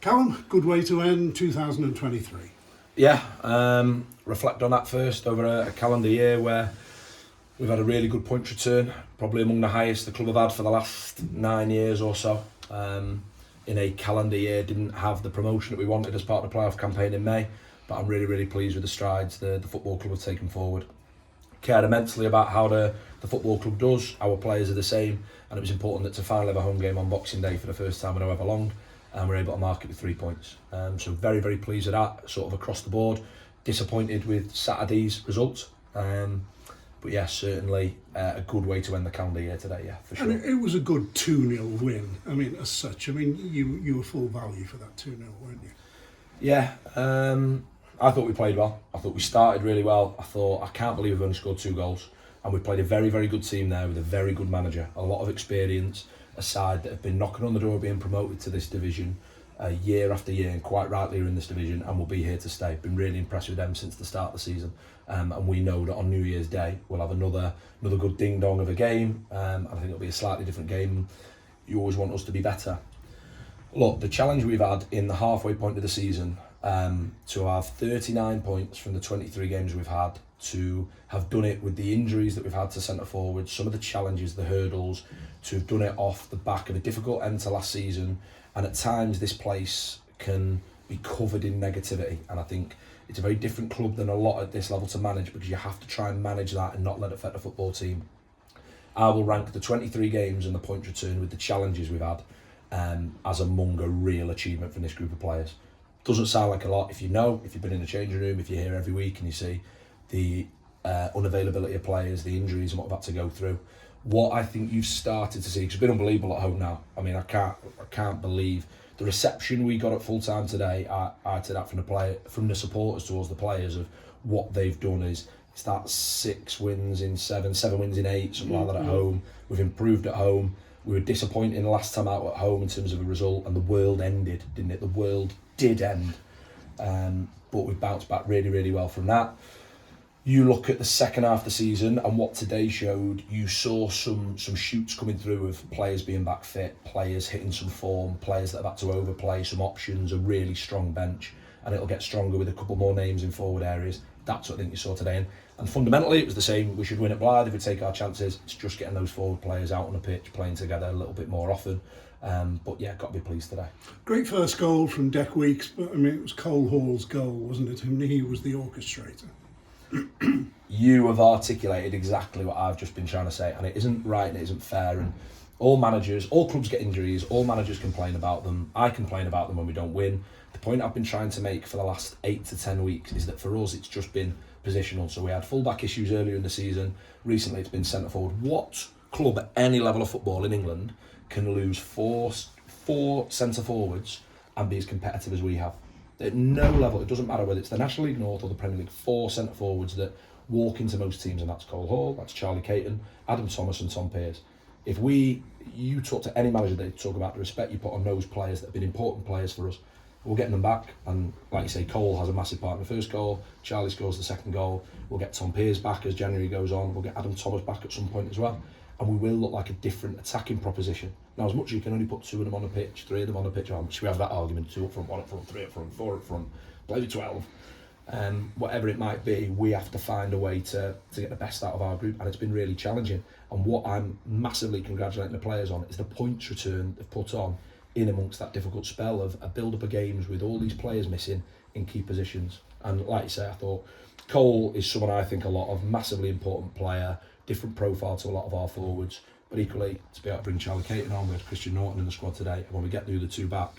Calum, good way to end 2023. Yeah, reflect on that first over a calendar year where we've had a really good points return, probably among the highest the club have had for the last 9 years or so. In a calendar year, didn't have the promotion that we wanted as part of the playoff campaign in May, but I'm really pleased with the strides the football club have taken forward. Cared immensely about how the football club does, our players are the same, and it was important that to finally have a home game on Boxing Day for the first time in however long, and we're able to mark it with 3 points. So very pleased with that, sort of across the board. Disappointed with Saturday's results, but yeah, certainly a good way to end the calendar year today, yeah, for sure. And it was a good 2-0 win, I mean, as such. I mean, you were full value for that 2-0, weren't you? Yeah, I thought we played well. I thought we started really well. I can't believe we've only scored 2 goals. And we played a very good team there with a very good manager, a lot of experience, a side that have been knocking on the door of being promoted to this division year after year, and quite rightly are in this division and will be here to stay. Been really impressed with them since the start of the season. And we know that on New Year's Day we'll have another good ding-dong of a game. I think it'll be a slightly different game. You always want us to be better. Look, the challenge we've had in the halfway point of the season, to have 39 points from the 23 games we've had, to have done it with the injuries that we've had to centre forward, some of the challenges, the hurdles, to have done it off the back of a difficult end to last season, and at times this place can be covered in negativity, and I think it's a very different club than a lot at this level to manage, because you have to try and manage that and not let it affect the football team. I will rank the 23 games and the point return with the challenges we've had as among a real achievement from this group of players. Doesn't sound like a lot if you've been in the changing room, if you're here every week and you see the unavailability of players, the injuries and what we've had to go through. What I think you've started to see, because it's been unbelievable at home now. I mean, I can't believe the reception we got at full time today. I take that from the supporters towards the players of what they've done is it's that 6 wins in 7 wins in 8, something like that at home. We've improved at home. We were disappointing last time out at home in terms of a result, and the world ended, didn't it? The world did end, but we bounced back really well from that. You look at the second half of the season and what today showed, you saw some shoots coming through of players being back fit, players hitting some form, players that have had to overplay, some options, a really strong bench, and it'll get stronger with a couple more names in forward areas. That's what I think you saw today. And fundamentally it was the same. We should win at Blythe if we take our chances. It's just getting those forward players out on the pitch, playing together a little bit more often. But yeah, got to be pleased today. Great first goal from Deck Weeks, but I mean, it was Cole Hall's goal, wasn't it? I mean, he was the orchestrator. You have articulated exactly what I've just been trying to say, and it isn't right and it isn't fair. And all clubs get injuries, all managers complain about them. I complain about them when we don't win. The point I've been trying to make for the last 8 to 10 weeks is that for us it's just been positional. So we had full-back issues earlier in the season. Recently it's been centre forward. What club at any level of football in England can lose four centre forwards and be as competitive as we have? At no level, it doesn't matter whether it's the National League North or the Premier League, 4 centre forwards that walk into most teams, and that's Cole Hall, that's Charlie Caton, Adam Thomas and Tom Pearce. If you talk to any manager, they talk about the respect you put on those players that have been important players for us. We're getting them back, and like you say, Cole has a massive part in the first goal, Charlie scores the second goal, we'll get Tom Pearce back as January goes on, we'll get Adam Thomas back at some point as well, and we will look like a different attacking proposition. Now, as much as you can only put 2 of them on the pitch, 3 of them on the pitch, should we have that argument, 2 up front, 1 up front, 3 up front, 4 up front, play with 12, whatever it might be, we have to find a way to get the best out of our group, and it's been really challenging. And what I'm massively congratulating the players on is the points return they've put on in amongst that difficult spell of a build-up of games with all these players missing in key positions. And like you say, I thought Cole is someone I think a lot of, massively important player, different profile to a lot of our forwards, but equally to be able to bring Charlie Caton on with Christian Norton in the squad today, and when we get through the 2 back,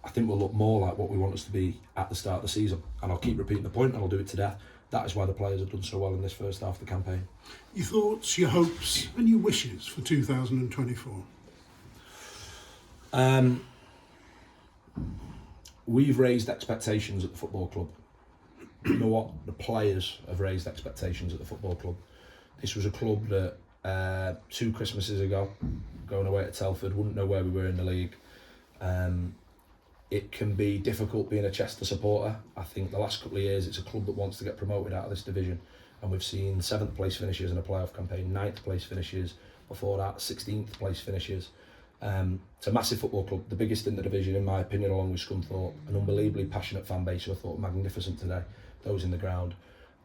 I think we'll look more like what we want us to be at the start of the season. And I'll keep repeating the point, and I'll do it to death. That is why the players have done so well in this first half of the campaign. Your thoughts, your hopes and your wishes for 2024? We've raised expectations at the football club. You know what? The players have raised expectations at the football club. This was a club that 2 Christmases ago, going away to Telford, wouldn't know where we were in the league. It can be difficult being a Chester supporter. I think the last couple of years it's a club that wants to get promoted out of this division, and we've seen 7th place finishes in a playoff campaign, 9th place finishes, before that 16th place finishes. It's a massive football club, the biggest in the division in my opinion, along with Scunthorpe. An unbelievably passionate fan base who I thought magnificent today, those in the ground.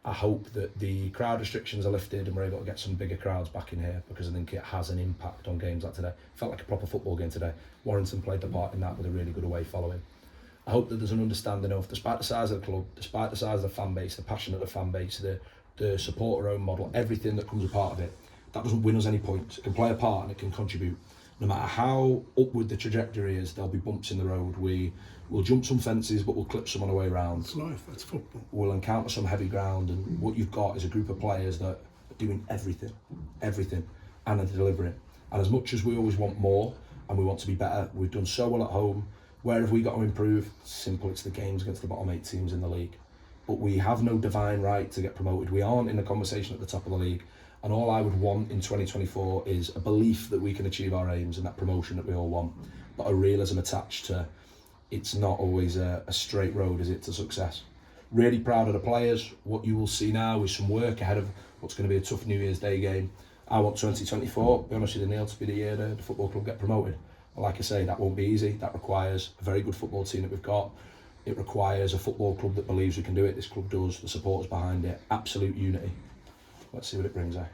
I hope that the crowd restrictions are lifted and we're able to get some bigger crowds back in here, because I think it has an impact on games like today. It felt like a proper football game today. Warrington played the part in that with a really good away following. I hope that there's an understanding of, despite the size of the club, despite the size of the fan base, the passion of the fan base, the supporter own model, everything that comes a part of it, that doesn't win us any points. It can play a part and it can contribute. No matter how upward the trajectory is, there'll be bumps in the road. We'll jump some fences, but we'll clip some on the way round. It's life, that's football. We'll encounter some heavy ground, and what you've got is a group of players that are doing everything, and are delivering. And as much as we always want more, and we want to be better, we've done so well at home. Where have we got to improve? Simple, it's the games against the bottom 8 teams in the league. But we have no divine right to get promoted. We aren't in the conversation at the top of the league. And all I would want in 2024 is a belief that we can achieve our aims and that promotion that we all want, but a realism attached to it's not always a straight road, is it, to success. Really proud of the players. What you will see now is some work ahead of what's going to be a tough New Year's Day game. I want 2024, be honest with you, Neil, to be the year the football club get promoted. But like I say, that won't be easy. That requires a very good football team that we've got. It requires a football club that believes we can do it. This club does, the supporters behind it, absolute unity. Let's see what it brings, eh?